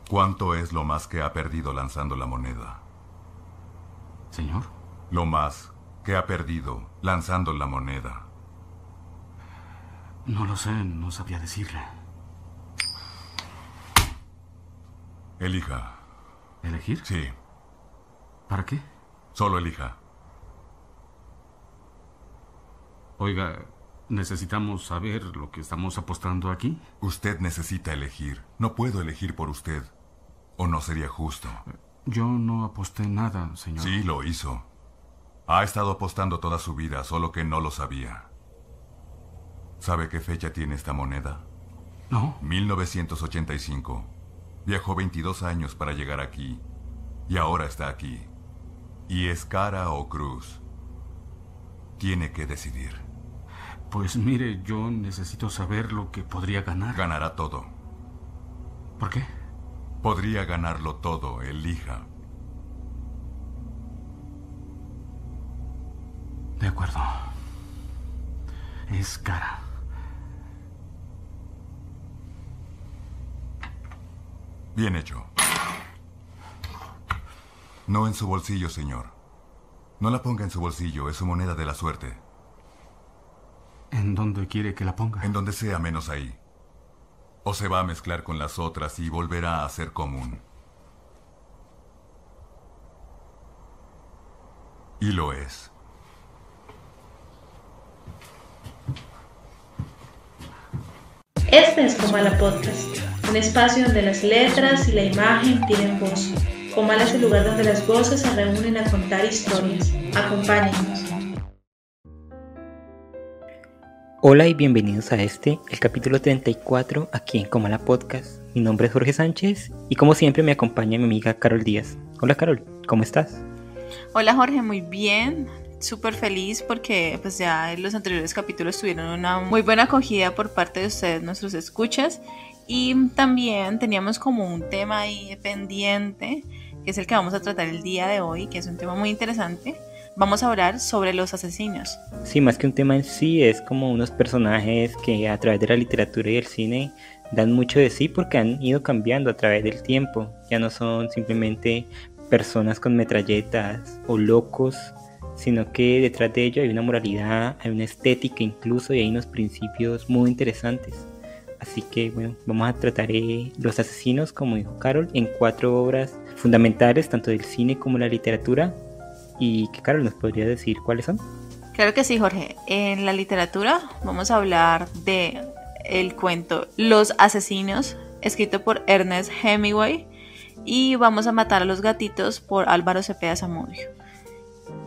¿Cuánto es lo más que ha perdido lanzando la moneda? Señor. Lo más que ha perdido lanzando la moneda. No lo sé, no sabría decirle. Elija. ¿Elegir? Sí. ¿Para qué? Solo elija. Oiga, necesitamos saber lo que estamos apostando aquí. Usted necesita elegir. No puedo elegir por usted. ¿O no sería justo? Yo no aposté nada, señor. Sí, lo hizo. Ha estado apostando toda su vida, solo que no lo sabía. ¿Sabe qué fecha tiene esta moneda? No. 1985. Viajó 22 años para llegar aquí. Y ahora está aquí. ¿Y es cara o cruz? Tiene que decidir. Pues mire, yo necesito saber lo que podría ganar. Ganará todo. ¿Por qué? Podría ganarlo todo, elija. De acuerdo. Es cara. Bien hecho. No en su bolsillo, señor. No la ponga en su bolsillo, es su moneda de la suerte. ¿En dónde quiere que la ponga? En donde sea menos ahí. O se va a mezclar con las otras y volverá a ser común. Y lo es. Este es Comala Podcast, un espacio donde las letras y la imagen tienen voz. Comala es el lugar donde las voces se reúnen a contar historias. Acompáñennos. Hola y bienvenidos a el capítulo 34 aquí en Comala Podcast. Mi nombre es Jorge Sánchez y como siempre me acompaña mi amiga Carol Díaz. Hola Carol, ¿cómo estás? Hola Jorge, muy bien, súper feliz porque pues ya los anteriores capítulos tuvieron una muy buena acogida por parte de ustedes, nuestros escuchas, y también teníamos como un tema ahí pendiente, que es el que vamos a tratar el día de hoy, que es un tema muy interesante. Vamos a hablar sobre los asesinos. Sí, más que un tema en sí, es como unos personajes que a través de la literatura y el cine dan mucho de sí porque han ido cambiando a través del tiempo. Ya no son simplemente personas con metralletas o locos, sino que detrás de ello hay una moralidad, hay una estética incluso y hay unos principios muy interesantes. Así que bueno, vamos a tratar los asesinos, como dijo Carol, en 4 obras fundamentales, tanto del cine como la literatura. ¿Y qué, Carol, nos podría decir cuáles son? Claro que sí, Jorge. En la literatura vamos a hablar de el cuento Los Asesinos, escrito por Ernest Hemingway, y Vamos a matar a los gatitos por Álvaro Cepeda Zamudio.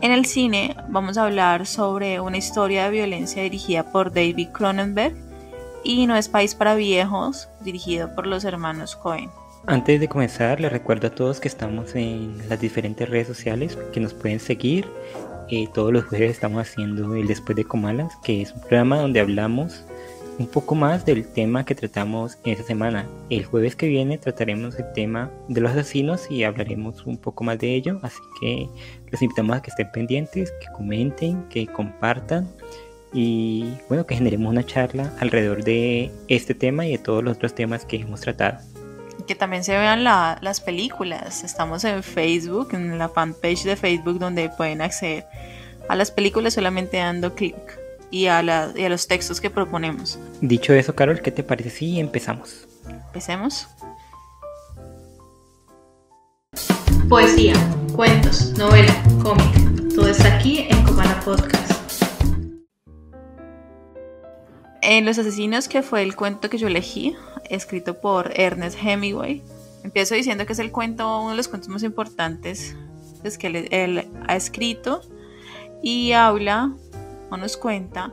En el cine vamos a hablar sobre una historia de violencia dirigida por David Cronenberg y No es país para viejos, dirigido por los hermanos Coen. Antes de comenzar, les recuerdo a todos que estamos en las diferentes redes sociales que nos pueden seguir. Todos los jueves estamos haciendo el Después de Comalas, que es un programa donde hablamos un poco más del tema que tratamos en esta semana. El jueves que viene trataremos el tema de los asesinos y hablaremos un poco más de ello. Así que los invitamos a que estén pendientes, que comenten, que compartan y bueno, que generemos una charla alrededor de este tema y de todos los otros temas que hemos tratado. Que también se vean las películas. Estamos en Facebook, en la fanpage de Facebook, donde pueden acceder a las películas solamente dando clic y a los textos que proponemos. Dicho eso, Carol, ¿qué te parece si empezamos? Empecemos. Poesía, cuentos, novela, cómic. Todo está aquí en Comala Podcast. En Los Asesinos, que fue el cuento que yo elegí, escrito por Ernest Hemingway, empiezo diciendo que es uno de los cuentos más importantes pues, que él ha escrito, y habla o nos cuenta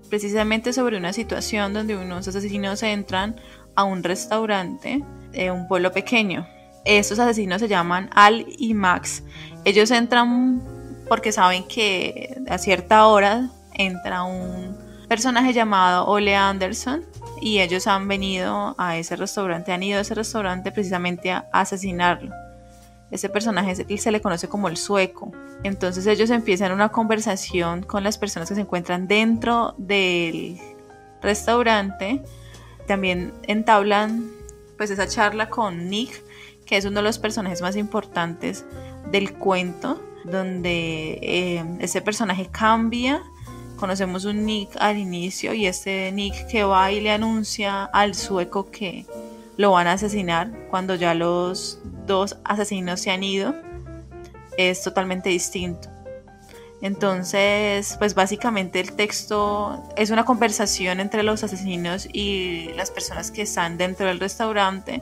precisamente sobre una situación donde unos asesinos entran a un restaurante de un pueblo pequeño. Estos asesinos se llaman Al y Max. Ellos entran porque saben que a cierta hora entra un personaje llamado Ole Anderson y ellos han ido a ese restaurante precisamente a asesinarlo. Ese personaje se le conoce como el Sueco. Entonces ellos empiezan una conversación con las personas que se encuentran dentro del restaurante. También entablan pues esa charla con Nick, que es uno de los personajes más importantes del cuento, donde ese personaje cambia. Conocemos un Nick al inicio y este Nick que va y le anuncia al sueco que lo van a asesinar cuando ya los dos asesinos se han ido, es totalmente distinto. Entonces, pues básicamente el texto es una conversación entre los asesinos y las personas que están dentro del restaurante,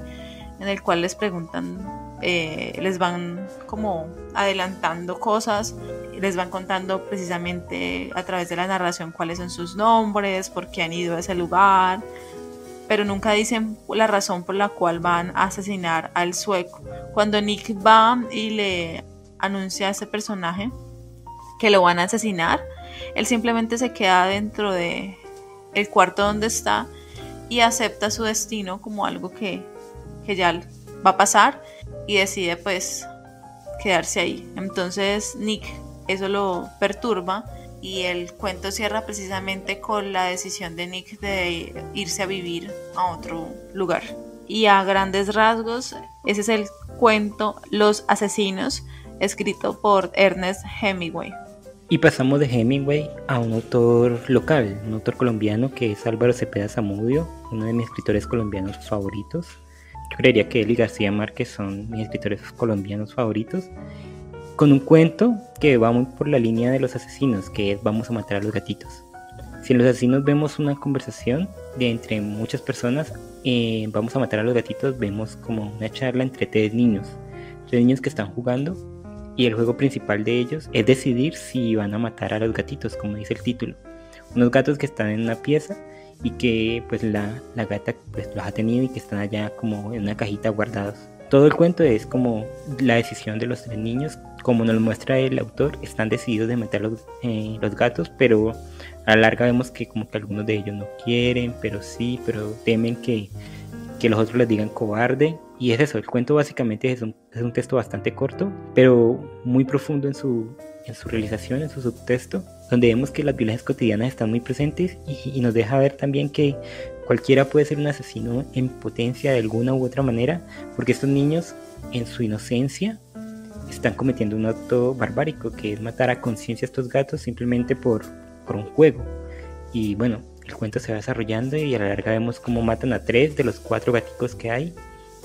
en el cual les preguntan, les van como adelantando cosas, les van contando precisamente a través de la narración cuáles son sus nombres, por qué han ido a ese lugar, pero nunca dicen la razón por la cual van a asesinar al sueco. Cuando Nick va y le anuncia a ese personaje que lo van a asesinar, él simplemente se queda dentro de el cuarto donde está y acepta su destino como algo que ya va a pasar y decide pues quedarse ahí. Entonces Nick, eso lo perturba y el cuento cierra precisamente con la decisión de Nick de irse a vivir a otro lugar. Y a grandes rasgos, ese es el cuento Los Asesinos, escrito por Ernest Hemingway. Y pasamos de Hemingway a un autor local, un autor colombiano que es Álvaro Cepeda Zamudio, uno de mis escritores colombianos favoritos. Yo creería que él y García Márquez son mis escritores colombianos favoritos, con un cuento que va muy por la línea de Los Asesinos, que es Vamos a matar a los gatitos. Si en Los Asesinos vemos una conversación de entre muchas personas, Vamos a matar a los gatitos vemos como una charla entre tres niños que están jugando, y el juego principal de ellos es decidir si van a matar a los gatitos, como dice el título. Unos gatos que están en una pieza y que pues la gata pues los ha tenido y que están allá como en una cajita guardados. Todo el cuento es como la decisión de los tres niños, como nos lo muestra el autor. Están decididos de matar los gatos, pero a la larga vemos que como que algunos de ellos no quieren, pero temen que los otros les digan cobarde. Y es eso, el cuento básicamente es un texto bastante corto, pero muy profundo en su realización, en su subtexto, donde vemos que las violencias cotidianas están muy presentes y nos deja ver también que cualquiera puede ser un asesino en potencia de alguna u otra manera, porque estos niños en su inocencia están cometiendo un acto barbárico, que es matar a conciencia a estos gatos simplemente por un juego. Y bueno, el cuento se va desarrollando y a la larga vemos cómo matan a 3 de los 4 gaticos que hay,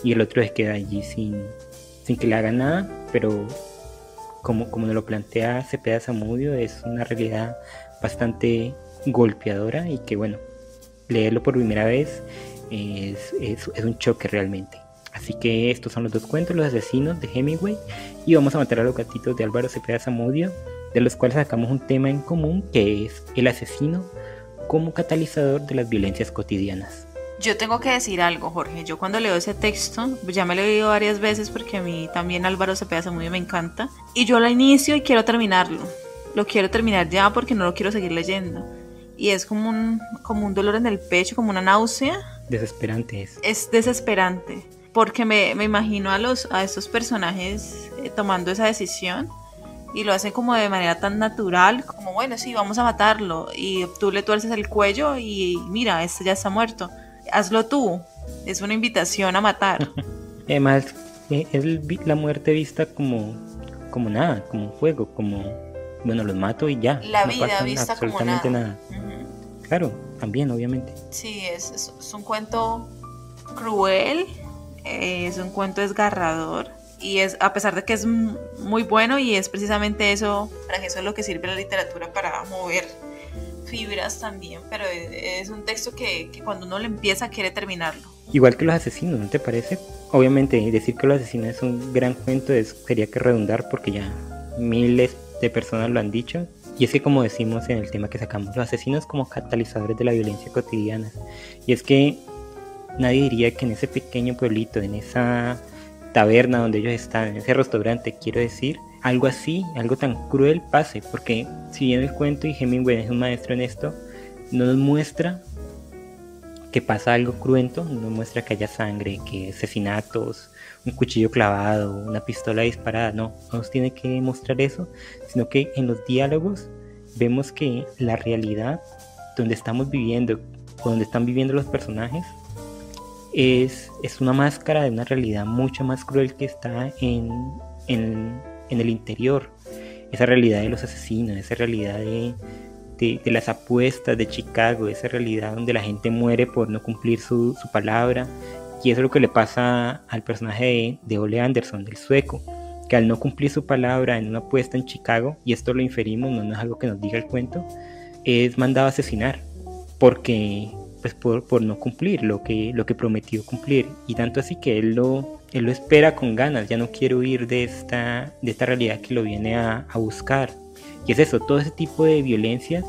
y el otro se queda allí sin que le hagan nada, pero como nos lo plantea Cepeda Zamudio, es una realidad bastante golpeadora y que bueno, leerlo por primera vez es un choque realmente. Así que estos son los dos cuentos, Los Asesinos de Hemingway y Vamos a matar a los gatitos de Álvaro Cepeda Zamudio, de los cuales sacamos un tema en común, que es el asesino como catalizador de las violencias cotidianas. Yo tengo que decir algo, Jorge. Yo cuando leo ese texto, ya me lo he leído varias veces porque a mí también Álvaro Cepeda Zamudio me encanta, y yo lo inicio y quiero terminarlo. Lo quiero terminar ya porque no lo quiero seguir leyendo. Y es como un dolor en el pecho, como una náusea. Desesperante es. Es desesperante, porque me imagino a estos personajes tomando esa decisión y lo hacen como de manera tan natural, como bueno, sí, vamos a matarlo, y tú le tuerces el cuello y mira, este ya está muerto. Hazlo tú, es una invitación a matar. Además, es la muerte vista como nada, como un juego, como, bueno, los mato y ya. La no vida pasa vista absolutamente como nada. Uh-huh. Claro, también, obviamente. Sí, es un cuento cruel, es un cuento desgarrador, y es, a pesar de que es muy bueno, y es precisamente eso, para eso es lo que sirve la literatura, para mover fibras también, pero es un texto que cuando uno lo empieza quiere terminarlo. Igual que Los Asesinos, ¿no te parece? Obviamente decir que Los Asesinos es un gran cuento sería que redundar, porque ya miles de personas lo han dicho, y es que, como decimos en el tema que sacamos, los asesinos como catalizadores de la violencia cotidiana, y es que nadie diría que en ese pequeño pueblito, en esa taberna donde ellos están, en ese restaurante, quiero decir, algo así, algo tan cruel pase, porque si bien el cuento, y Hemingway es un maestro en esto, no nos muestra que pasa algo cruento, no nos muestra que haya sangre, que asesinatos, un cuchillo clavado, una pistola disparada, no nos tiene que mostrar eso, sino que en los diálogos vemos que la realidad donde estamos viviendo, o donde están viviendo los personajes, es una máscara de una realidad mucho más cruel que está en el interior. Esa realidad de los asesinos, esa realidad de las apuestas de Chicago, esa realidad donde la gente muere por no cumplir su palabra. Y eso es lo que le pasa al personaje de Ole Anderson, del sueco, que al no cumplir su palabra en una apuesta en Chicago, y esto lo inferimos, no es algo que nos diga el cuento, es mandado a asesinar, porque pues por no cumplir lo que prometió cumplir. Y tanto así que él lo espera con ganas, ya no quiere huir de esta realidad que lo viene a buscar. Y es eso, todo ese tipo de violencias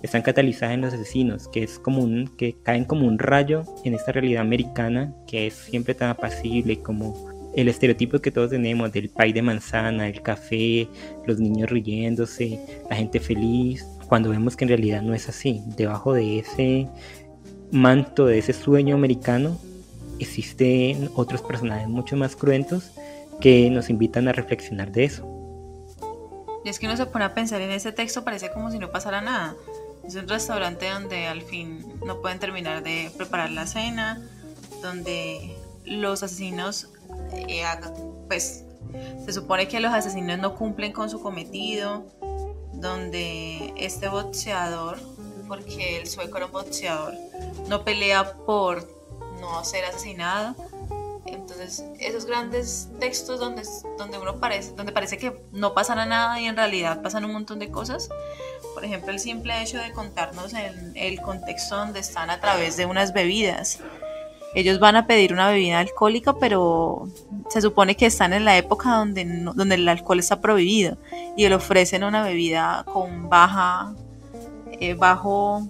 están catalizadas en los asesinos, que caen como un rayo en esta realidad americana que es siempre tan apacible, como el estereotipo que todos tenemos del pay de manzana, el café, los niños riéndose, la gente feliz, cuando vemos que en realidad no es así. Debajo de ese manto, de ese sueño americano, existen otros personajes mucho más cruentos que nos invitan a reflexionar de eso. Y es que uno se pone a pensar en ese texto, parece como si no pasara nada. Es un restaurante donde al fin no pueden terminar de preparar la cena, donde los asesinos, pues se supone que los asesinos no cumplen con su cometido, donde este boxeador, porque el sueco era un boxeador, no pelea por no ser asesinado. Entonces esos grandes textos donde parece que no pasará nada y en realidad pasan un montón de cosas. Por ejemplo, el simple hecho de contarnos el contexto donde están a través de unas bebidas. Ellos van a pedir una bebida alcohólica, pero se supone que están en la época donde el alcohol está prohibido, y le ofrecen una bebida con bajo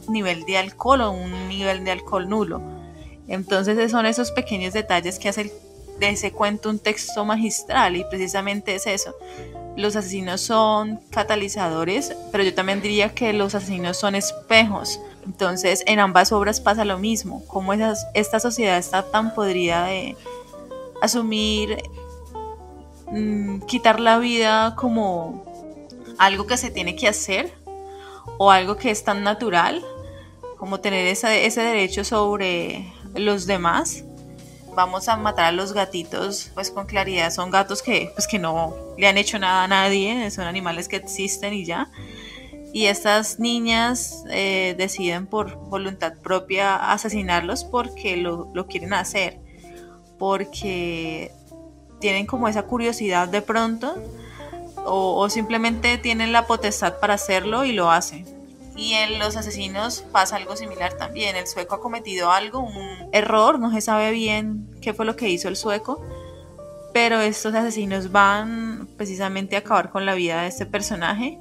nivel de alcohol o un nivel de alcohol nulo. Entonces son esos pequeños detalles que hacen de ese cuento un texto magistral, y precisamente es eso. Los asesinos son catalizadores, pero yo también diría que los asesinos son espejos. Entonces en ambas obras pasa lo mismo, como esta sociedad está tan podrida de asumir, quitar la vida como algo que se tiene que hacer o algo que es tan natural como tener ese derecho sobre los demás. Vamos a matar a los gatitos, pues con claridad son gatos que no le han hecho nada a nadie, son animales que existen y ya. Y estas niñas deciden por voluntad propia asesinarlos porque lo quieren hacer, porque tienen como esa curiosidad de pronto, o simplemente tienen la potestad para hacerlo y lo hacen. Y en los asesinos pasa algo similar también. El sueco ha cometido un error, no se sabe bien qué fue lo que hizo el sueco, pero estos asesinos van precisamente a acabar con la vida de este personaje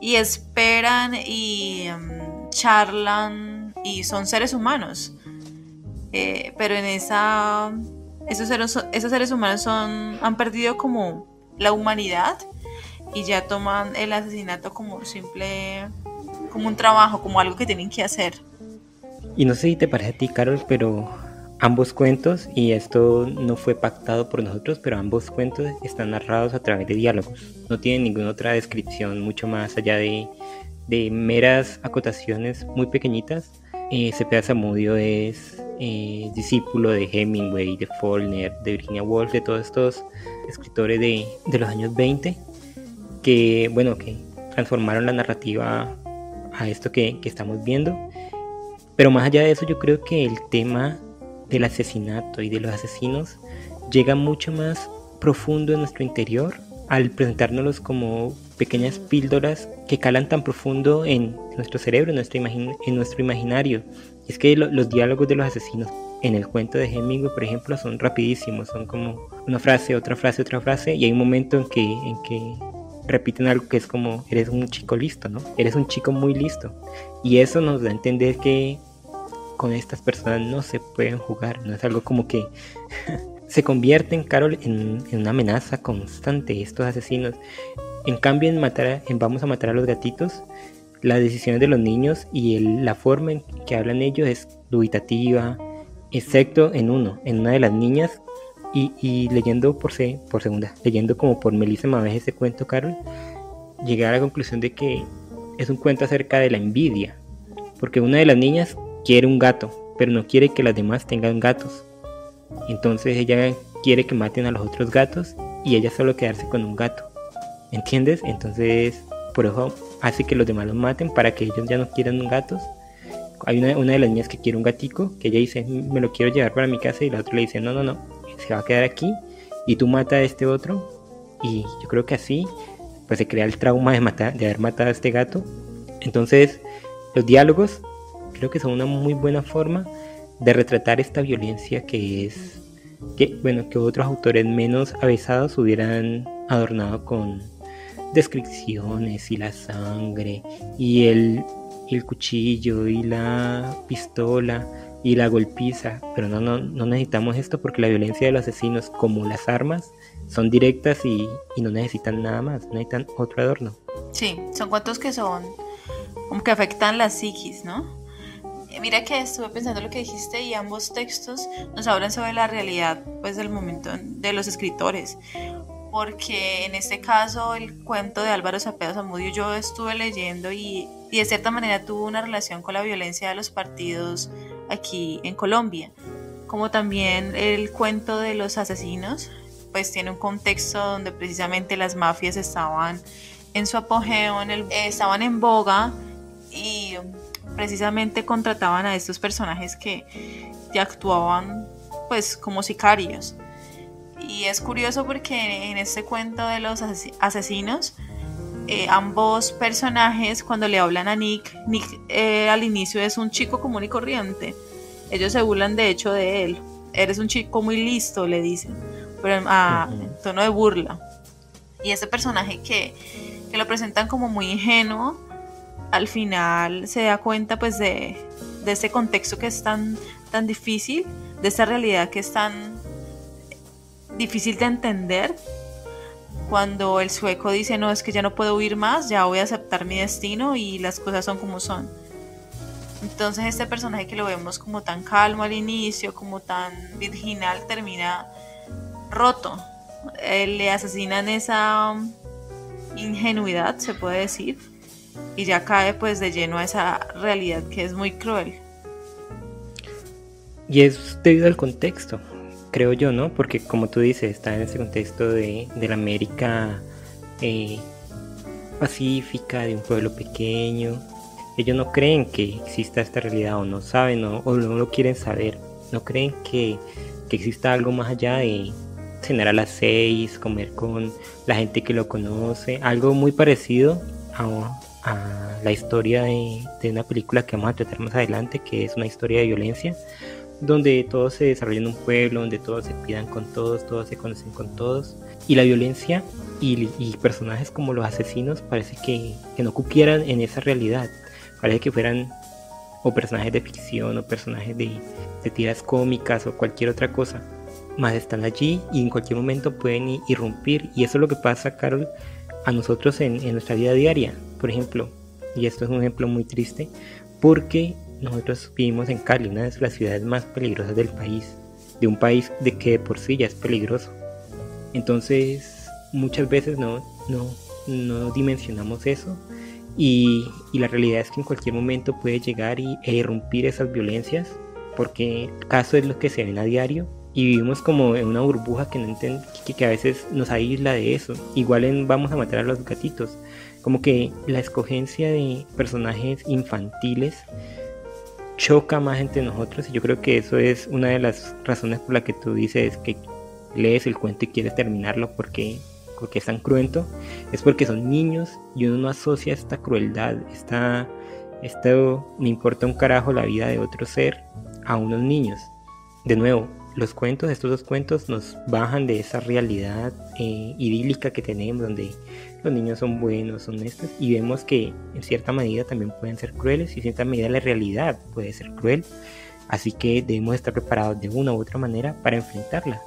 y esperan y charlan, y son seres humanos, pero en esos seres humanos han perdido como la humanidad y ya toman el asesinato como un trabajo, como algo que tienen que hacer. Y no sé si te parece a ti, Carol, pero ambos cuentos, y esto no fue pactado por nosotros, pero ambos cuentos están narrados a través de diálogos. No tienen ninguna otra descripción mucho más allá de meras acotaciones muy pequeñitas. Cepeda Zamudio es discípulo de Hemingway, de Faulkner, de Virginia Woolf, de todos estos escritores de los años 20 que transformaron la narrativa a esto que estamos viendo. Pero más allá de eso, yo creo que el tema del asesinato y de los asesinos llega mucho más profundo en nuestro interior al presentárnoslos como pequeñas píldoras que calan tan profundo en nuestro cerebro, en nuestro imaginario. Y es que los diálogos de los asesinos en el cuento de Hemingway, por ejemplo, son rapidísimos, son como una frase, otra frase, otra frase, y hay un momento en que repiten algo que es como: eres un chico listo, ¿no? Eres un chico muy listo. Y eso nos da a entender que con estas personas no se pueden jugar, no es algo como que se convierten, Carol, en una amenaza constante estos asesinos. En cambio, en Vamos a matar a los gatitos, las decisiones de los niños y la forma en que hablan ellos es dubitativa, excepto en una de las niñas. Y leyendo leyendo como por Melissa Mavés ese cuento, Carol, llegué a la conclusión de que es un cuento acerca de la envidia, porque una de las niñas quiere un gato pero no quiere que las demás tengan gatos. Entonces ella quiere que maten a los otros gatos y ella solo quedarse con un gato. ¿Entiendes? Entonces por eso hace que los demás los maten para que ellos ya no quieran gatos. Hay una de las niñas que quiere un gatico, que ella dice, me lo quiero llevar para mi casa, y la otra le dice, no, se va a quedar aquí y tú mata a este otro. Y yo creo que así pues se crea el trauma de haber matado a este gato. Entonces los diálogos creo que son una muy buena forma de retratar esta violencia que otros autores menos avesados hubieran adornado con descripciones y la sangre y el cuchillo y la pistola y la golpiza, pero no necesitamos esto, porque la violencia de los asesinos, como las armas, son directas y no necesitan nada más, no necesitan otro adorno. Sí, son cuentos que son como que afectan la psiquis, ¿no? Mira que estuve pensando lo que dijiste, y ambos textos nos hablan sobre la realidad, pues, del momento de los escritores, porque en este caso el cuento de Álvaro Cepeda Zamudio yo estuve leyendo y de cierta manera tuvo una relación con la violencia de los partidos aquí en Colombia, como también el cuento de los asesinos, pues tiene un contexto donde precisamente las mafias estaban en su apogeo, estaban en boga, y precisamente contrataban a estos personajes que actuaban pues como sicarios. Y es curioso porque en este cuento de los asesinos, ambos personajes, cuando le hablan a Nick al inicio es un chico común y corriente. Ellos se burlan de hecho de él. Eres un chico muy listo, le dicen, pero en tono de burla. Y ese personaje que lo presentan como muy ingenuo, al final se da cuenta pues de ese contexto que es tan difícil, de esta realidad que es tan difícil de entender, cuando el sueco dice, no, es que ya no puedo huir más, ya voy a aceptar mi destino y las cosas son como son. Entonces este personaje que lo vemos como tan calmo al inicio, como tan virginal, termina roto. Le asesinan esa ingenuidad, se puede decir, y ya cae pues de lleno a esa realidad que es muy cruel. Y es debido al contexto, creo yo, ¿no? Porque como tú dices, está en ese contexto de la América pacífica, de un pueblo pequeño. Ellos no creen que exista esta realidad, o no saben, o no lo quieren saber. No creen que exista algo más allá de cenar a las 6, comer con la gente que lo conoce. Algo muy parecido a la historia de una película que vamos a tratar más adelante, que es una historia de violencia, donde todos se desarrollan en un pueblo, donde todos se cuidan con todos se conocen con todos, y la violencia y personajes como los asesinos parece que no cupieran en esa realidad. Parece que fueran o personajes de ficción o personajes de tiras cómicas o cualquier otra cosa, más están allí y en cualquier momento pueden irrumpir. Y eso es lo que pasa, Carol, a nosotros en nuestra vida diaria, por ejemplo. Y esto es un ejemplo muy triste, porque nosotros vivimos en Cali, una de las ciudades más peligrosas del país, de un país de que de por sí ya es peligroso. Entonces muchas veces no dimensionamos eso, y la realidad es que en cualquier momento puede llegar e irrumpir esas violencias, porque el caso es lo que se ven a diario, y vivimos como en una burbuja que a veces nos aísla de eso. Igual en Vamos a matar a los gatitos, como que la escogencia de personajes infantiles choca más entre nosotros, y yo creo que eso es una de las razones por la que tú dices que lees el cuento y quieres terminarlo porque es tan cruento. Es porque son niños y uno no asocia esta crueldad, esto me importa un carajo la vida de otro ser, a unos niños. De nuevo, estos dos cuentos nos bajan de esa realidad idílica que tenemos, donde los niños son buenos, son honestos, y vemos que en cierta medida también pueden ser crueles, y en cierta medida la realidad puede ser cruel, así que debemos estar preparados de una u otra manera para enfrentarla.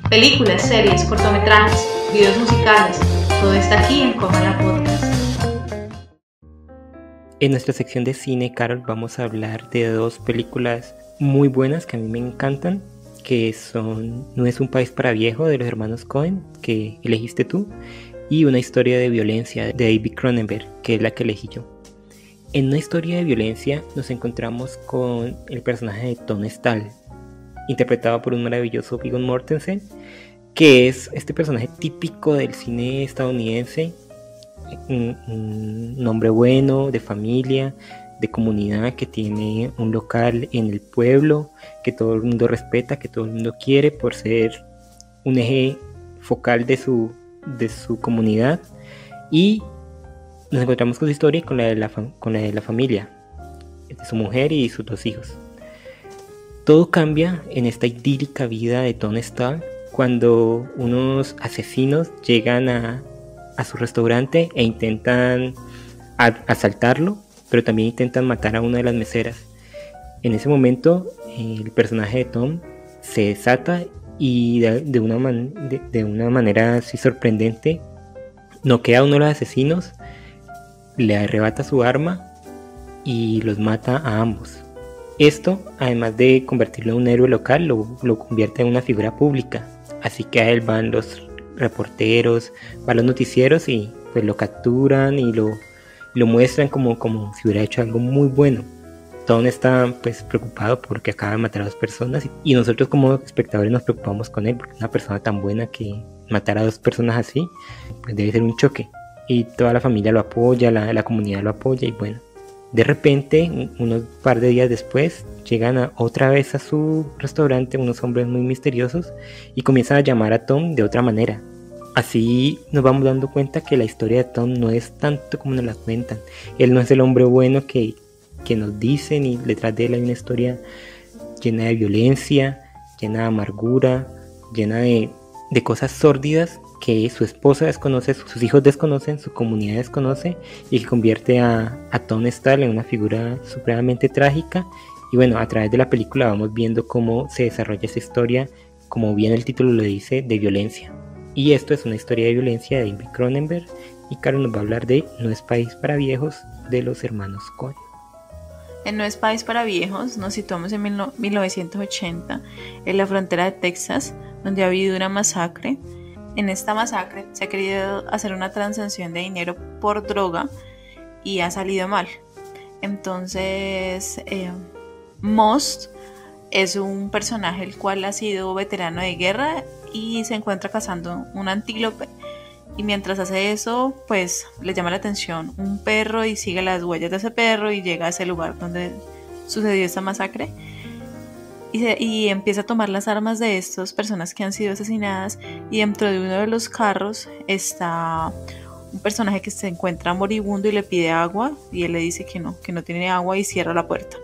Películas, series, cortometrajes, videos musicales, todo está aquí en Cómala Podcast. En nuestra sección de cine, Carol, vamos a hablar de dos películas muy buenas que a mí me encantan, que son No es un país para viejos, de los hermanos Coen, que elegiste tú, y Una historia de violencia de David Cronenberg, que es la que elegí yo. En Una historia de violencia nos encontramos con el personaje de Tom Stahl, interpretado por un maravilloso Viggo Mortensen, que es este personaje típico del cine estadounidense, un hombre bueno, de familia, de comunidad, que tiene un local en el pueblo, que todo el mundo respeta, que todo el mundo quiere por ser un eje focal de su comunidad. Y nos encontramos con su historia y con la de la familia, de su mujer y sus 2 hijos. Todo cambia en esta idílica vida de Tom Stahl cuando unos asesinos llegan a su restaurante e intentan asaltarlo, pero también intentan matar a una de las meseras. En ese momento el personaje de Tom se desata y de una manera así sorprendente noquea a uno de los asesinos, le arrebata su arma y los mata a ambos. Esto, además de convertirlo en un héroe local, lo convierte en una figura pública. Así que a él van los reporteros, van los noticieros y pues lo capturan y lo muestran como si hubiera hecho algo muy bueno. Tom está pues preocupado porque acaba de matar a 2 personas y nosotros como espectadores nos preocupamos con él, porque una persona tan buena que matar a 2 personas así pues debe ser un choque. Y toda la familia lo apoya, la comunidad lo apoya y bueno. De repente, unos par de días después, llegan otra vez a su restaurante unos hombres muy misteriosos y comienzan a llamar a Tom de otra manera. Así nos vamos dando cuenta que la historia de Tom no es tanto como nos la cuentan. Él no es el hombre bueno que nos dicen, y detrás de él hay una historia llena de violencia, llena de amargura, llena de cosas sórdidas que su esposa desconoce, sus hijos desconocen, su comunidad desconoce, y que convierte a Tom Stahl en una figura supremamente trágica. Y bueno, a través de la película vamos viendo cómo se desarrolla esa historia, como bien el título lo dice, de violencia. Y esto es Una historia de violencia de David Cronenberg, y Caro nos va a hablar de No es país para viejos, de los hermanos Coen. En No es país para viejos nos situamos en 1980, en la frontera de Texas, donde ha habido una masacre. En esta masacre se ha querido hacer una transacción de dinero por droga y ha salido mal. Entonces, Most es un personaje el cual ha sido veterano de guerra y se encuentra cazando un antílope. Y mientras hace eso, pues le llama la atención un perro y sigue las huellas de ese perro y llega a ese lugar donde sucedió esta masacre. Y empieza a tomar las armas de estas personas que han sido asesinadas, y dentro de uno de los carros está un personaje que se encuentra moribundo y le pide agua, y él le dice que no tiene agua y cierra la puerta.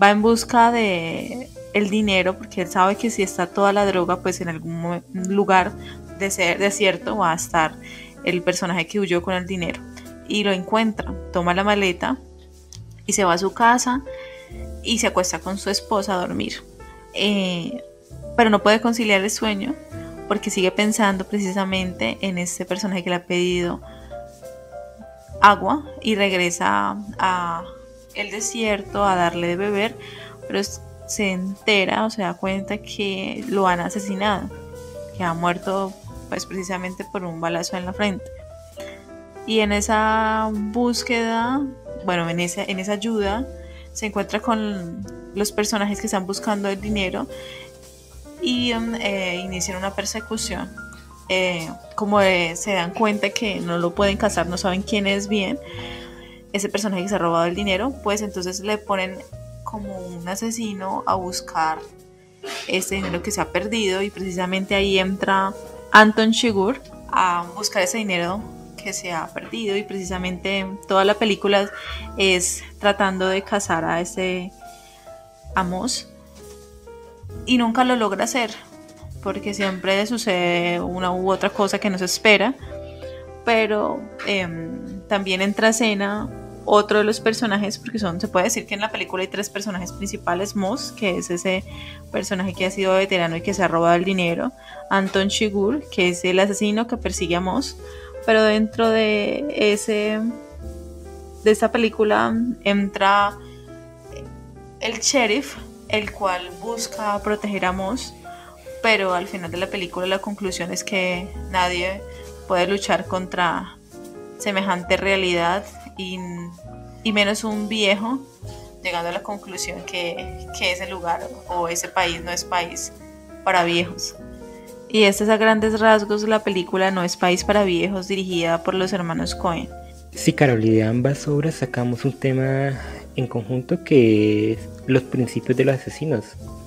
Va en busca de el dinero porque él sabe que si está toda la droga, pues en algún lugar desierto va a estar el personaje que huyó con el dinero, y lo encuentra, toma la maleta y se va a su casa y se acuesta con su esposa a dormir, pero no puede conciliar el sueño porque sigue pensando precisamente en este personaje que le ha pedido agua, y regresa a el desierto a darle de beber, pero se entera o se da cuenta que lo han asesinado, que ha muerto pues precisamente por un balazo en la frente. Y en esa búsqueda, bueno, en esa ayuda, se encuentra con los personajes que están buscando el dinero y inician una persecución. Como se dan cuenta que no lo pueden cazar, no saben quién es bien ese personaje que se ha robado el dinero, pues entonces le ponen como un asesino a buscar ese dinero que se ha perdido, y precisamente ahí entra Anton Chigurh a buscar ese dinero que se ha perdido, y precisamente toda la película es tratando de cazar a ese Amos, y nunca lo logra hacer porque siempre sucede una u otra cosa que no se espera. Pero también entra a escena otro de los personajes, porque se puede decir que en la película hay 3 personajes principales: Moss, que es ese personaje que ha sido veterano y que se ha robado el dinero; Anton Chigurh, que es el asesino que persigue a Moss. Pero dentro de esta película entra el sheriff, el cual busca proteger a Moss, pero al final de la película la conclusión es que nadie puede luchar contra semejante realidad y menos un viejo, llegando a la conclusión que ese lugar o ese país no es país para viejos. Y este es a grandes rasgos la película No es país para viejos, dirigida por los hermanos Coen. Sí, Carol, y de ambas obras sacamos un tema en conjunto que es los principios de los asesinos.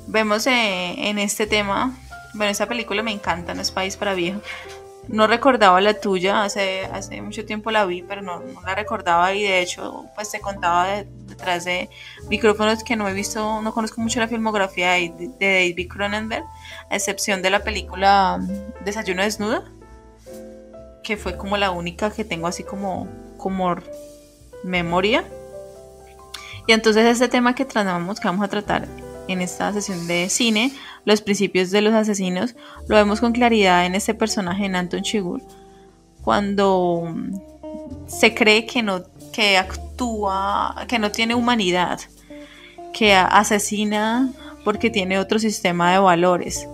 Vemos en este tema, bueno, esta película me encanta, No es país para viejos. No recordaba la tuya, hace mucho tiempo la vi, pero no la recordaba, y de hecho pues te contaba detrás de micrófonos que no he visto, no conozco mucho la filmografía de David Cronenberg, a excepción de la película Desayuno desnuda, que fue como la única que tengo así como memoria. Y entonces este tema que vamos a tratar en esta sesión de cine, los principios de los asesinos, lo vemos con claridad en este personaje, en Anton Chigurh, cuando se cree que actúa, que no tiene humanidad, que asesina porque tiene otro sistema de valores,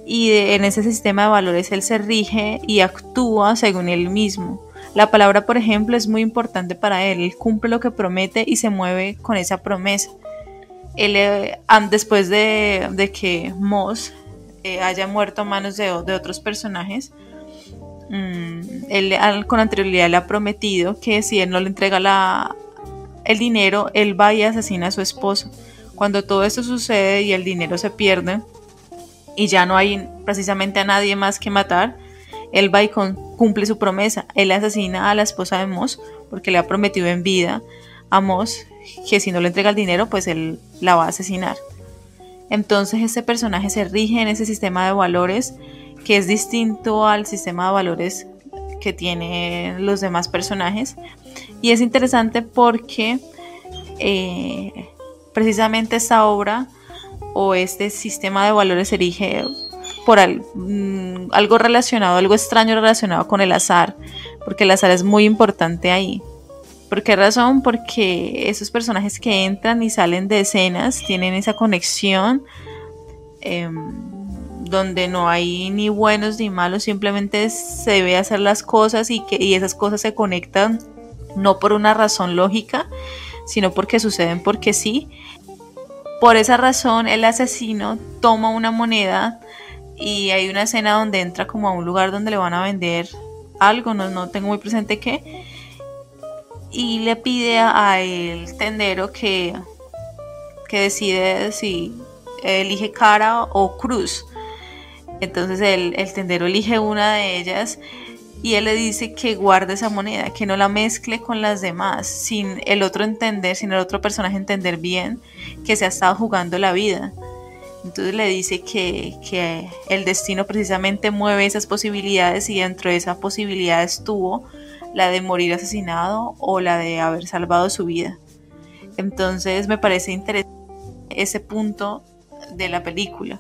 y en ese sistema de valores él se rige y actúa según él mismo. La palabra, por ejemplo, es muy importante para él cumple lo que promete y se mueve con esa promesa. Él, después de que Moss haya muerto a manos de otros personajes, él con anterioridad le ha prometido que si él no le entrega el dinero, él va y asesina a su esposo. Cuando todo esto sucede y el dinero se pierde y ya no hay precisamente a nadie más que matar, él va y cumple su promesa. Él asesina a la esposa de Moss porque le ha prometido en vida a Moss que si no le entrega el dinero, pues él la va a asesinar. Entonces este personaje se rige en ese sistema de valores que es distinto al sistema de valores que tienen los demás personajes, y es interesante porque precisamente esta obra o este sistema de valores se rige por algo relacionado, algo extraño relacionado con el azar, porque el azar es muy importante ahí. ¿Por qué razón? Porque esos personajes que entran y salen de escenas tienen esa conexión donde no hay ni buenos ni malos, simplemente se debe hacer las cosas y esas cosas se conectan no por una razón lógica, sino porque suceden porque sí. Por esa razón el asesino toma una moneda y hay una escena donde entra como a un lugar donde le van a vender algo, no tengo muy presente qué, y le pide al tendero que decide si elige cara o cruz. Entonces el tendero elige una de ellas y él le dice que guarde esa moneda, que no la mezcle con las demás, sin el otro personaje entender bien que se ha estado jugando la vida. Entonces le dice que el destino precisamente mueve esas posibilidades, y dentro de esa posibilidad estuvo la de morir asesinado o la de haber salvado su vida. Entonces me parece interesante ese punto de la película.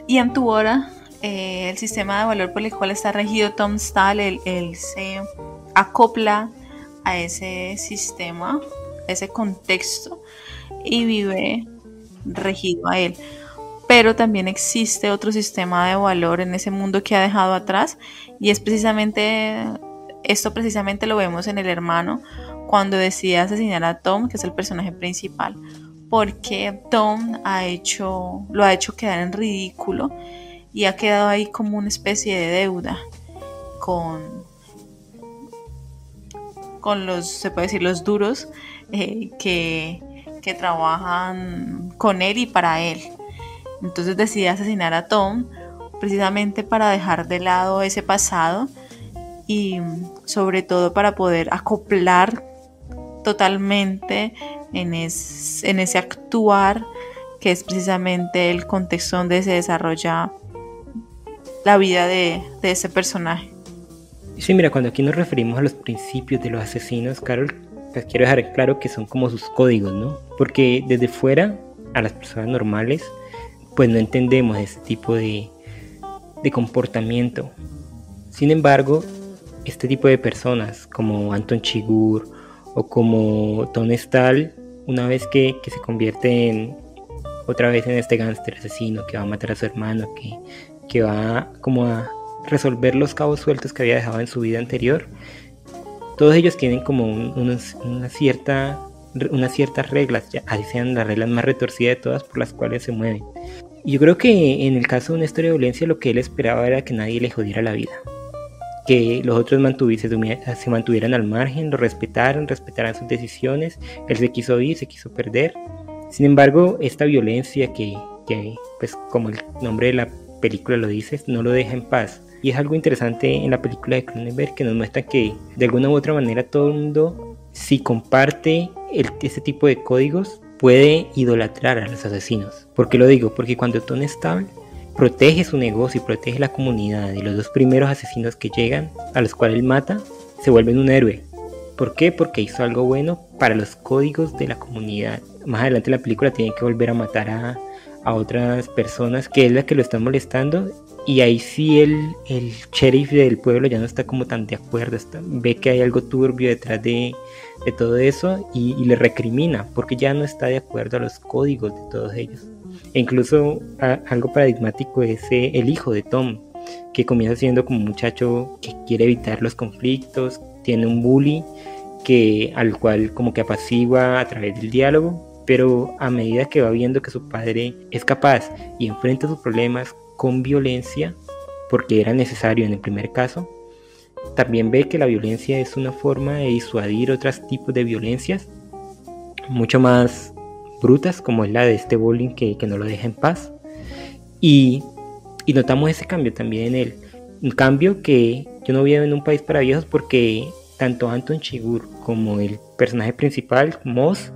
Y en tu hora, el sistema de valor por el cual está regido Tom Stahl, él se acopla a ese sistema, a ese contexto, y vive regido a él. Pero también existe otro sistema de valor en ese mundo que ha dejado atrás, y es precisamente lo vemos en el hermano cuando decide asesinar a Tom, que es el personaje principal, porque Tom lo ha hecho quedar en ridículo y ha quedado ahí como una especie de deuda con los, se puede decir, los duros que trabajan con él y para él. Entonces decide asesinar a Tom precisamente para dejar de lado ese pasado y sobre todo para poder acoplar totalmente en ese actuar que es precisamente el contexto donde se desarrolla la vida de ese personaje. Sí, mira, cuando aquí nos referimos a los principios de los asesinos, Carol, pues quiero dejar claro que son como sus códigos, ¿no? Porque desde fuera, a las personas normales, pues no entendemos este tipo de comportamiento. Sin embargo, este tipo de personas como Anton Chigurh o como Tom Stahl, una vez que se convierte otra vez en este gángster asesino que va a matar a su hermano, que va como a resolver los cabos sueltos que había dejado en su vida anterior. Todos ellos tienen como unas ciertas reglas, ya, así sean las reglas más retorcidas de todas por las cuales se mueven. Y yo creo que en el caso de una historia de violencia, lo que él esperaba era que nadie le jodiera la vida, que los otros se mantuvieran al margen, lo respetaran sus decisiones. Él se quiso ir, se quiso perder. Sin embargo, esta violencia que pues como el nombre de la película lo dice, no lo deja en paz. Y es algo interesante en la película de Cronenberg, que nos muestra que de alguna u otra manera todo el mundo, si comparte este tipo de códigos, puede idolatrar a los asesinos. ¿Por qué lo digo? Porque cuando Tony Stable protege su negocio y protege la comunidad de los dos primeros asesinos que llegan, a los cuales él mata, se vuelven un héroe. ¿Por qué? Porque hizo algo bueno para los códigos de la comunidad. Más adelante en la película tiene que volver a matar a otras personas, que es la que lo están molestando, y ahí sí el sheriff del pueblo ya no está como tan de acuerdo, ve que hay algo turbio detrás de todo eso y le recrimina porque ya no está de acuerdo a los códigos de todos ellos. E incluso algo paradigmático es el hijo de Tom, que comienza siendo como un muchacho que quiere evitar los conflictos, tiene un bully al cual como que apacigua a través del diálogo, pero a medida que va viendo que su padre es capaz y enfrenta sus problemas con violencia, porque era necesario en el primer caso, también ve que la violencia es una forma de disuadir otros tipos de violencias mucho más brutas, como es la de este bullying que no lo deja en paz. Y notamos ese cambio también en él, un cambio que yo no vivo en un país para viejos, porque tanto Anton Chigurh como el personaje principal, Moss,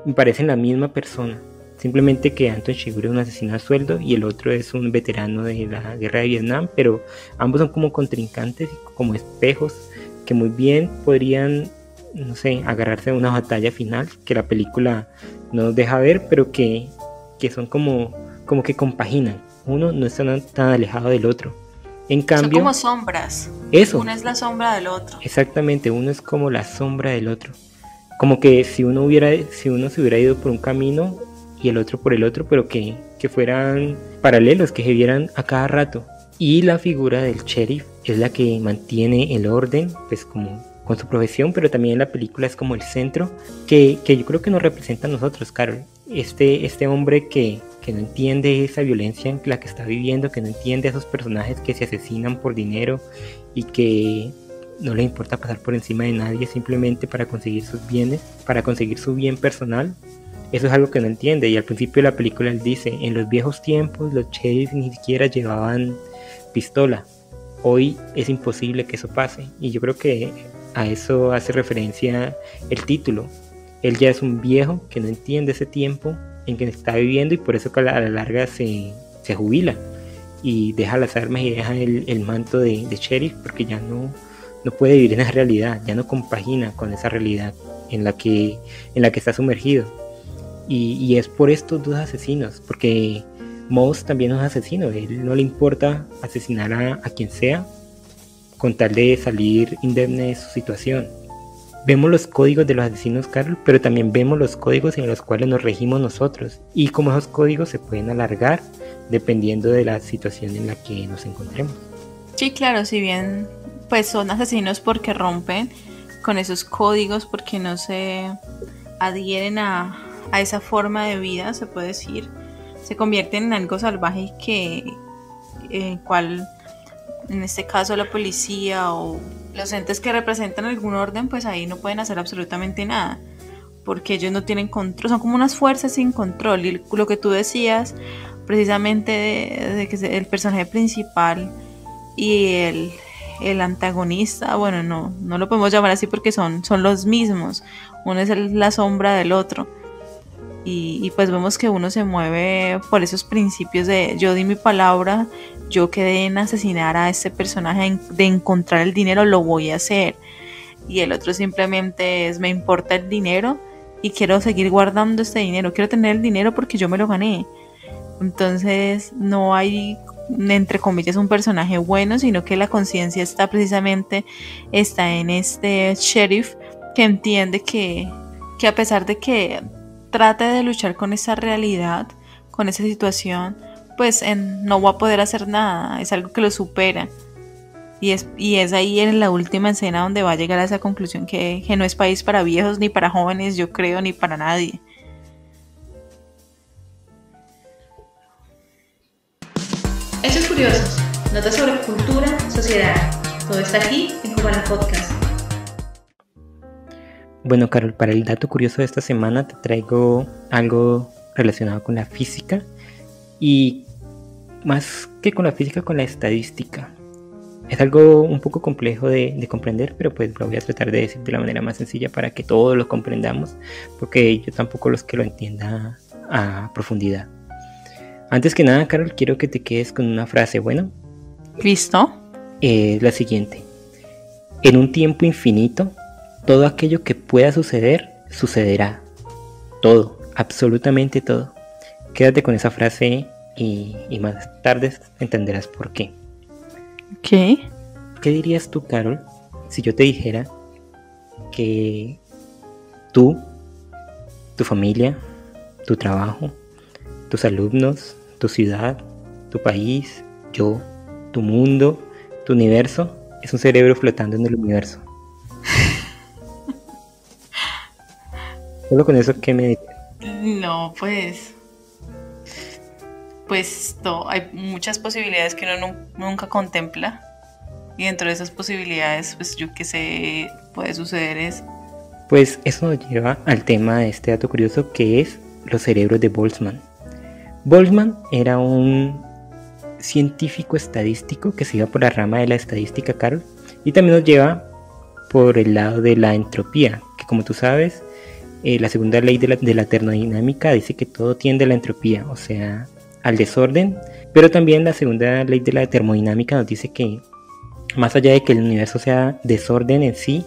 me parecen la misma persona. Simplemente que Anton Chigurh es un asesino a sueldo y el otro es un veterano de la guerra de Vietnam, pero ambos son como contrincantes, como espejos que muy bien podrían, no sé, agarrarse a una batalla final que la película no nos deja ver, pero que son como que compaginan. Uno no está tan alejado del otro. En cambio, son como sombras. Eso. Uno es la sombra del otro. Exactamente, uno es como la sombra del otro. Como que si uno se hubiera ido por un camino y el otro por el otro, pero que fueran paralelos, que se vieran a cada rato. Y la figura del sheriff es la que mantiene el orden, pues como con su profesión, pero también en la película es como el centro, que yo creo que nos representa a nosotros, Carol. Este hombre que no entiende esa violencia en la que está viviendo, que no entiende a esos personajes que se asesinan por dinero y que no le importa pasar por encima de nadie simplemente para conseguir sus bienes, para conseguir su bien personal. Eso es algo que no entiende, y al principio de la película él dice: en los viejos tiempos los sheriffs ni siquiera llevaban pistola, hoy es imposible que eso pase. Y yo creo que a eso hace referencia el título. Él ya es un viejo que no entiende ese tiempo en que está viviendo, y por eso que a la larga se jubila y deja las armas y deja el manto de sheriff, porque ya no puede vivir en esa realidad, ya no compagina con esa realidad en la que está sumergido. Y es por estos dos asesinos, porque Moss también es un asesino. Él no le importa asesinar a quien sea con tal de salir indemne de su situación. Vemos los códigos de los asesinos, Carol, pero también vemos los códigos en los cuales nos regimos nosotros, y cómo esos códigos se pueden alargar dependiendo de la situación en la que nos encontremos. Sí, claro, si bien pues son asesinos porque rompen con esos códigos, porque no se adhieren a esa forma de vida, se puede decir, se convierten en algo salvaje cual en este caso la policía o los entes que representan algún orden, pues ahí no pueden hacer absolutamente nada, porque ellos no tienen control, son como unas fuerzas sin control. Y lo que tú decías precisamente de que el personaje principal y el antagonista, bueno, no lo podemos llamar así porque son los mismos, uno es la sombra del otro. Y pues vemos que uno se mueve por esos principios de yo di mi palabra, yo quedé en asesinar a este personaje, de encontrar el dinero, lo voy a hacer. Y el otro simplemente es: me importa el dinero y quiero seguir guardando este dinero, quiero tener el dinero porque yo me lo gané. Entonces no hay, entre comillas, un personaje bueno, sino que la conciencia está en este sheriff que entiende que a pesar de que trate de luchar con esa realidad, con esa situación, pues no va a poder hacer nada, es algo que lo supera. Y es ahí en la última escena donde va a llegar a esa conclusión que no es país para viejos ni para jóvenes, yo creo, ni para nadie. Hechos curiosos, notas sobre cultura, sociedad. Todo está aquí en Cubana Podcast. Bueno, Carol, para el dato curioso de esta semana te traigo algo relacionado con la física y más que con la física, con la estadística. Es algo un poco complejo de comprender, pero pues lo voy a tratar de decir de la manera más sencilla para que todos lo comprendamos, porque yo tampoco los que lo entienda a profundidad. Antes que nada, Carol, quiero que te quedes con una frase, ¿bueno? ¿Listo? Es la siguiente. En un tiempo infinito, todo aquello que pueda suceder, sucederá. Todo, absolutamente todo. Quédate con esa frase y más tarde entenderás por qué. ¿Qué? ¿Qué dirías tú, Carol, si yo te dijera que tú, tu familia, tu trabajo, tus alumnos, tu ciudad, tu país, yo, tu mundo, tu universo, es un cerebro flotando en el universo? Solo con eso, ¿qué me dirías? No, pues hay muchas posibilidades que uno nunca contempla. Y dentro de esas posibilidades, pues yo qué sé, puede suceder es... Pues eso nos lleva al tema de este dato curioso, que es los cerebros de Boltzmann. Boltzmann era un científico estadístico que se iba por la rama de la estadística, Carol, y también nos lleva por el lado de la entropía, que como tú sabes, la segunda ley de la termodinámica dice que todo tiende a la entropía, o sea, al desorden, pero también la segunda ley de la termodinámica nos dice que más allá de que el universo sea desorden en sí,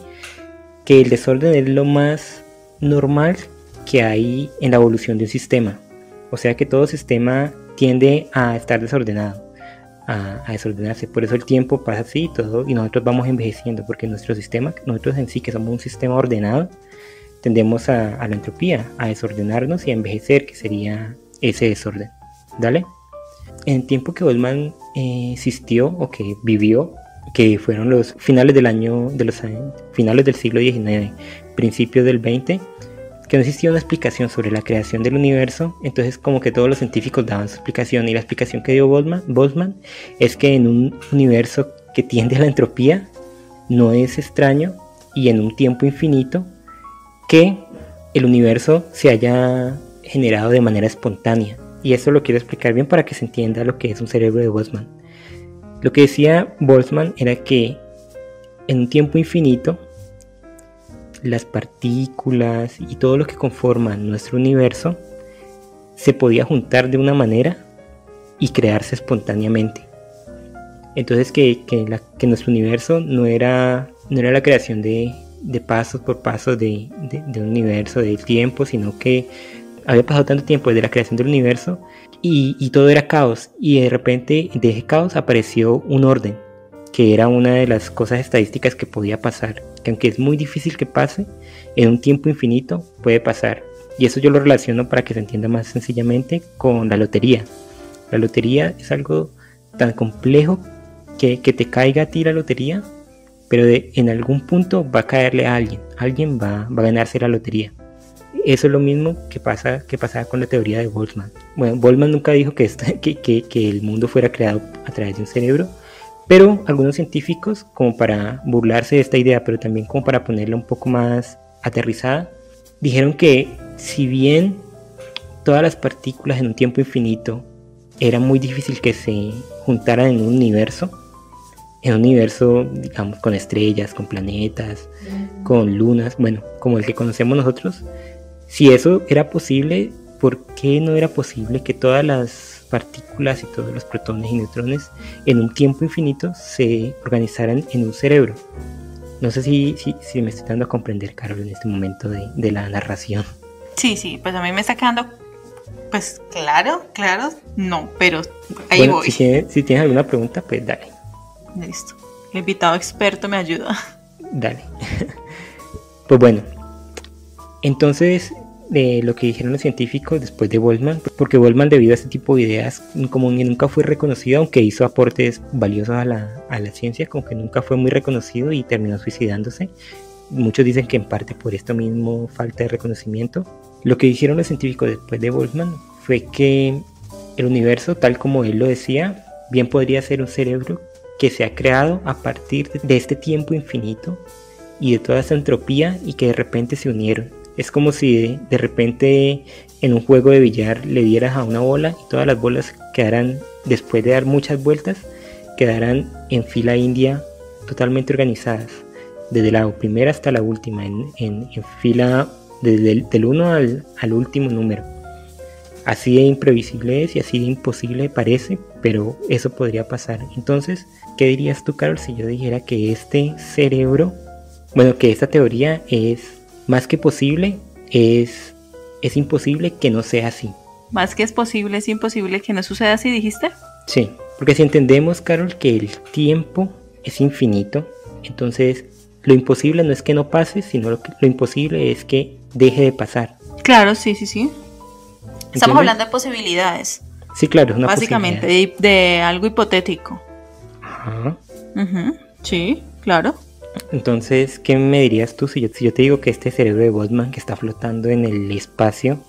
que el desorden es lo más normal que hay en la evolución de un sistema. O sea que todo sistema tiende a estar desordenado, a desordenarse. Por eso el tiempo pasa así y todo, y nosotros vamos envejeciendo, porque nuestro sistema, nosotros en sí que somos un sistema ordenado, tendemos a la entropía, a desordenarnos y a envejecer, que sería ese desorden. ¿Dale? En el tiempo que Boltzmann existió o que vivió, que fueron los finales finales del siglo XIX, principios del XX, que no existía una explicación sobre la creación del universo. Entonces como que todos los científicos daban su explicación, y la explicación que dio Boltzmann es que en un universo que tiende a la entropía no es extraño, y en un tiempo infinito, que el universo se haya generado de manera espontánea. Y eso lo quiero explicar bien para que se entienda lo que es un cerebro de Boltzmann. Lo que decía Boltzmann era que en un tiempo infinito, las partículas y todo lo que conforma nuestro universo se podía juntar de una manera y crearse espontáneamente. Entonces que nuestro universo no era la creación de pasos por pasos de un universo, del tiempo, sino que había pasado tanto tiempo desde la creación del universo y todo era caos, y de repente de ese caos apareció un orden, que era una de las cosas estadísticas que podía pasar, que aunque es muy difícil que pase, en un tiempo infinito puede pasar. Y eso yo lo relaciono, para que se entienda más sencillamente, con la lotería. La lotería es algo tan complejo que te caiga a ti la lotería, pero en algún punto va a caerle a alguien va a ganarse la lotería. Eso es lo mismo que pasaba con la teoría de Boltzmann. Bueno, Boltzmann nunca dijo que el mundo fuera creado a través de un cerebro, pero algunos científicos, como para burlarse de esta idea, pero también como para ponerla un poco más aterrizada, dijeron que si bien todas las partículas en un tiempo infinito era muy difícil que se juntaran en un universo, digamos, con estrellas, con planetas, con lunas, bueno, como el que conocemos nosotros. Si eso era posible, ¿por qué no era posible que todas las partículas y todos los protones y neutrones en un tiempo infinito se organizaran en un cerebro? No sé si me estoy dando a comprender, Carol, en este momento de la narración. Sí, pues a mí me está quedando, pues claro, no, pero ahí bueno, voy. Si tienes alguna pregunta, pues dale. Listo, el invitado experto me ayuda. Dale. Pues bueno, entonces de lo que dijeron los científicos después de Boltzmann, porque Boltzmann, debido a este tipo de ideas, como que nunca fue reconocido, aunque hizo aportes valiosos a la ciencia, como que nunca fue muy reconocido y terminó suicidándose. Muchos dicen que en parte por esto mismo, falta de reconocimiento. Lo que dijeron los científicos después de Boltzmann fue que el universo, tal como él lo decía, bien podría ser un cerebro que se ha creado a partir de este tiempo infinito y de toda esa entropía, y que de repente se unieron. Es como si de repente en un juego de billar le dieras a una bola y todas las bolas quedaran, después de dar muchas vueltas, quedaran en fila india totalmente organizadas, desde la primera hasta la última, en fila desde del 1 al último número. Así de imprevisible es y así de imposible parece, pero eso podría pasar. Entonces, ¿qué dirías tú, Carol, si yo dijera que este cerebro, bueno, que esta teoría es más que posible, es imposible que no sea así? Más que es posible, es imposible que no suceda así, ¿dijiste? Sí, porque si entendemos, Carol, que el tiempo es infinito, entonces lo imposible no es que no pase, sino lo imposible es que deje de pasar. Claro, sí. Estamos ¿Entiendes? hablando de posibilidades. Sí, claro, es una básicamente, posibilidad. de algo hipotético. Ajá. Sí, claro. Entonces, ¿qué me dirías tú si yo te digo que este cerebro de Boltzmann, que está flotando en el espacio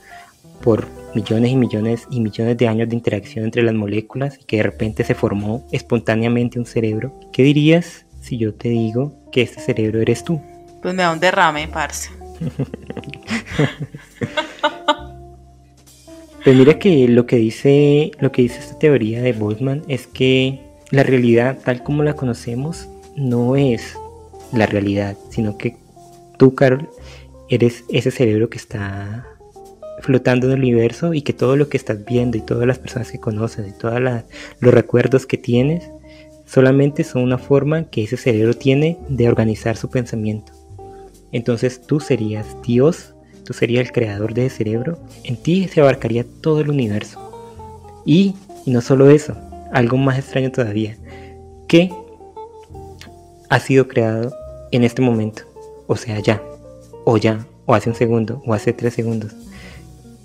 por millones y millones y millones de años de interacción entre las moléculas, y que de repente se formó espontáneamente un cerebro, ¿qué dirías si yo te digo que este cerebro eres tú? Pues me da un derrame, parce. Pues mira que lo que dice esta teoría de Boltzmann es que la realidad tal como la conocemos no es la realidad, sino que tú, Carol, eres ese cerebro que está flotando en el universo, y que todo lo que estás viendo y todas las personas que conoces y todos los recuerdos que tienes solamente son una forma que ese cerebro tiene de organizar su pensamiento. Entonces tú serías Dios, tú serías el creador de ese cerebro, en ti se abarcaría todo el universo. Y no solo eso, algo más extraño todavía, que ha sido creado en este momento, o sea, ya, o hace un segundo, o hace 3 segundos.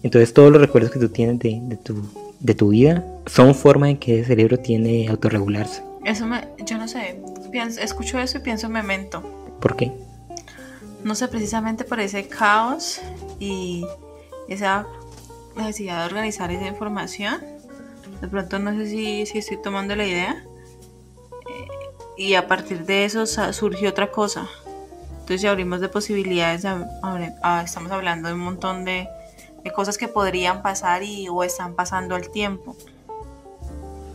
Entonces todos los recuerdos que tú tienes de tu vida son formas en que el cerebro tiene de autorregularse. Yo no sé, escucho eso y pienso en Memento. ¿Por qué? No sé, precisamente por ese caos y esa necesidad de organizar esa información. De pronto no sé si estoy tomando la idea. Y a partir de eso surgió otra cosa. Entonces, si abrimos de posibilidades, estamos hablando de un montón de cosas que podrían pasar o están pasando al tiempo.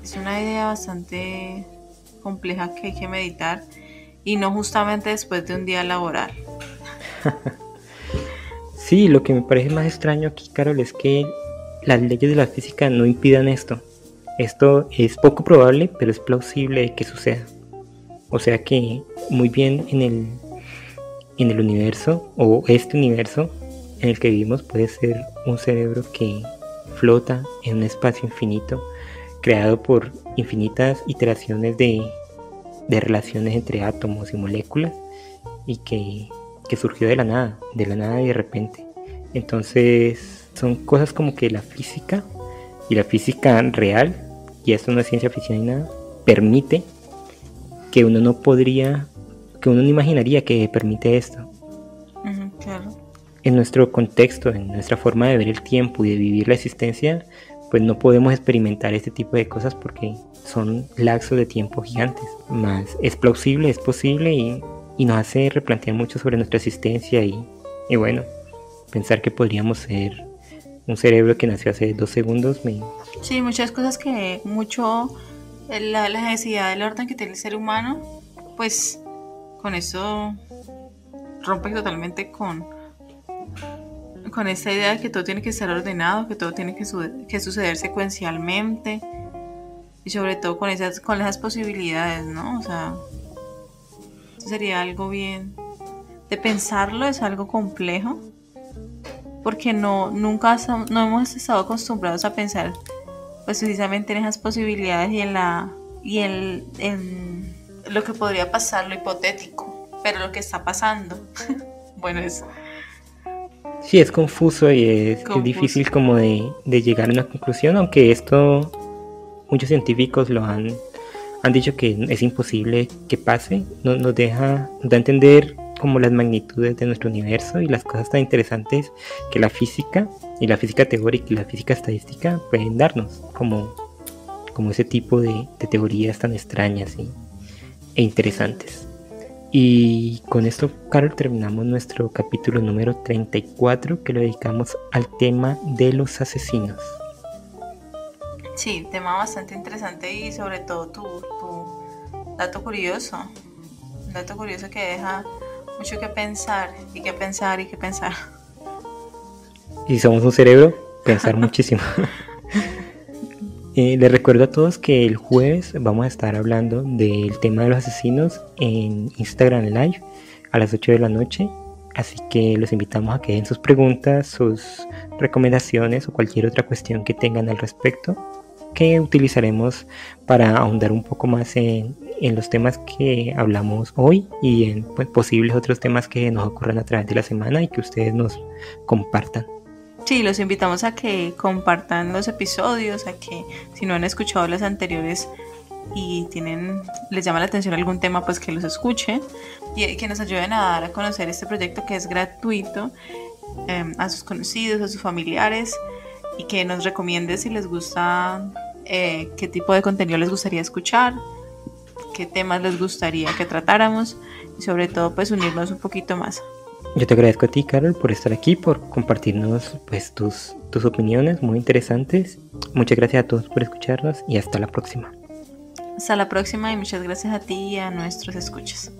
Es una idea bastante compleja que hay que meditar, y no justamente después de un día laboral. Sí, lo que me parece más extraño aquí, Carol, es que las leyes de la física no impidan esto. Esto es poco probable, pero es plausible que suceda. O sea que muy bien en el universo, o este universo en el que vivimos, puede ser un cerebro que flota en un espacio infinito, creado por infinitas iteraciones de relaciones entre átomos y moléculas, y que surgió de la nada y de repente. Entonces son cosas como que la física, y la física real, y esto no es ciencia ficción ni nada, permite que uno no imaginaría que permite esto. Claro. En nuestro contexto, en nuestra forma de ver el tiempo y de vivir la existencia, pues no podemos experimentar este tipo de cosas porque son lapsos de tiempo gigantes. Más es plausible, es posible, y nos hace replantear mucho sobre nuestra existencia, y bueno, pensar que podríamos ser un cerebro que nació hace 2 segundos. Sí, muchas cosas que la necesidad del orden que tiene el ser humano, pues con eso rompe totalmente con esta idea de que todo tiene que estar ordenado, que todo tiene que suceder secuencialmente, y sobre todo con esas posibilidades, ¿no? O sea, eso sería algo bien de pensarlo, es algo complejo, porque no hemos estado acostumbrados a pensar pues precisamente en esas posibilidades y en lo que podría pasar, lo hipotético, pero lo que está pasando. Bueno, eso. Sí, es confuso y es Confuso. difícil como de llegar a una conclusión, aunque esto muchos científicos han dicho que es imposible que pase. Nos da a entender como las magnitudes de nuestro universo y las cosas tan interesantes que la física y la física teórica y la física estadística pueden darnos, como ese tipo de teorías tan extrañas e interesantes. Y con esto, Carol, terminamos nuestro capítulo número 34, que lo dedicamos al tema de los asesinos. Sí, tema bastante interesante y sobre todo tu dato curioso. Un dato curioso que deja mucho que pensar y que pensar y que pensar. Y si somos un cerebro, pensar muchísimo. Les recuerdo a todos que el jueves vamos a estar hablando del tema de los asesinos en Instagram Live a las 8 de la noche. Así que los invitamos a que den sus preguntas, sus recomendaciones o cualquier otra cuestión que tengan al respecto, que utilizaremos para ahondar un poco más en los temas que hablamos hoy y en posibles otros temas que nos ocurran a través de la semana y que ustedes nos compartan. Sí, los invitamos a que compartan los episodios, a que si no han escuchado los anteriores y les llama la atención algún tema, pues que los escuchen y que nos ayuden a dar a conocer este proyecto que es gratuito a sus conocidos, a sus familiares, y que nos recomienden si les gusta, qué tipo de contenido les gustaría escuchar, qué temas les gustaría que tratáramos y sobre todo pues unirnos un poquito más. Yo te agradezco a ti, Carol, por estar aquí, por compartirnos pues tus opiniones muy interesantes. Muchas gracias a todos por escucharnos y hasta la próxima. Hasta la próxima y muchas gracias a ti y a nuestros escuchas.